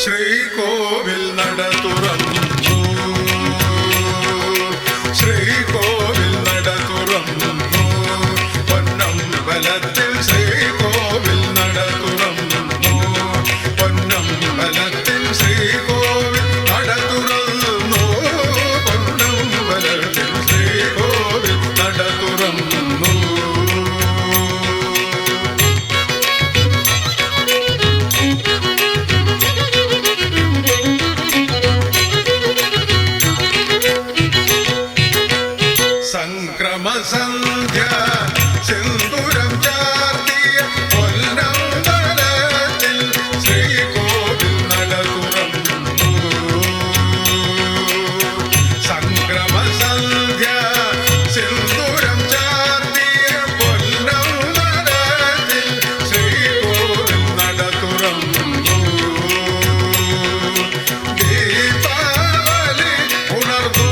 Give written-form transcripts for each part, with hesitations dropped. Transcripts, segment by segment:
ശ്രീകോവിൽ നട തുറന്നു, ശ്രീകോവിൽ നട തുറന്നു, പൊന്നമ്പലത്തിൽ ശ്രീകോവിൽ നട തുറന്നു, പൊന്നമ്പലത്തിൽ ശ്രീകോവിൽ നട തുറന്നു, പൊന്നമ്പലത്തിൽ ശ്രീകോവിൽ നട തുറന്നു. സംക്രമസന്ധ്യ സിന്ദൂരം ചാർത്തിയ പൊന്നമ്പലത്തിൽ ശ്രീകോവിൽ നട തുറന്നു, സംക്രമസന്ധ്യ സിന്ദൂരം ചാർത്തിയ പൊന്നമ്പലത്തിൽ ശ്രീകോവിൽ നട തുറന്നു. ദീപാവലി ഉണർന്നു,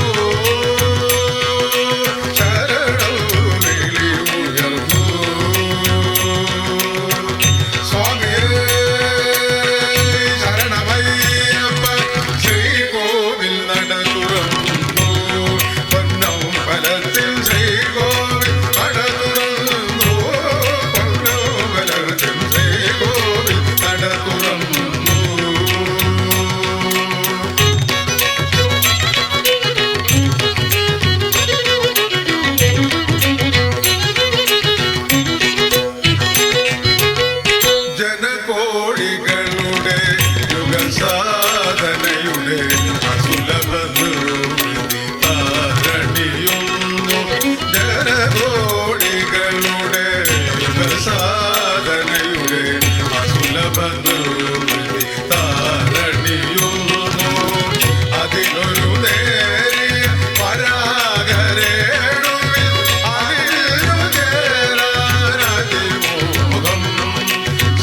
ജനകോടികളുടെ യുഗസാധനയുടെ അസുലഭ നിർവൃതി താരണിയുന്നു, ജനകോടികളുടെ യുഗസാധനയുടെ അസുലഭ നിർവൃതി താരണിയുന്നു. അതിലൊരു നേരിയ പരാഗരേണുവിൽ അതിലു ചേരാനതിമോഹം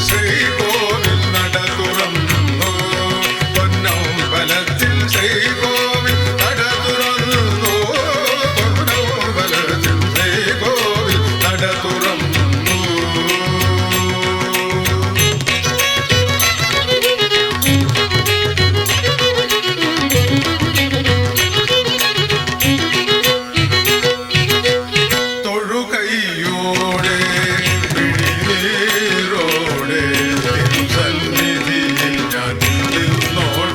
ശ്രീകോവിൽ നട തുറന്നു, പൊന്നമ്പലത്തിൽ ശ്രീകോവിൽ നട തുറന്നു, പൊന്നമ്പലത്തിൽ ശ്രീകോവിൽ നട തുറന്നു. തൊഴുകൈയോടെ വിഴിനീരോടെ സന്നിധിയിൽ ഞാൻ നിന്നോളാം.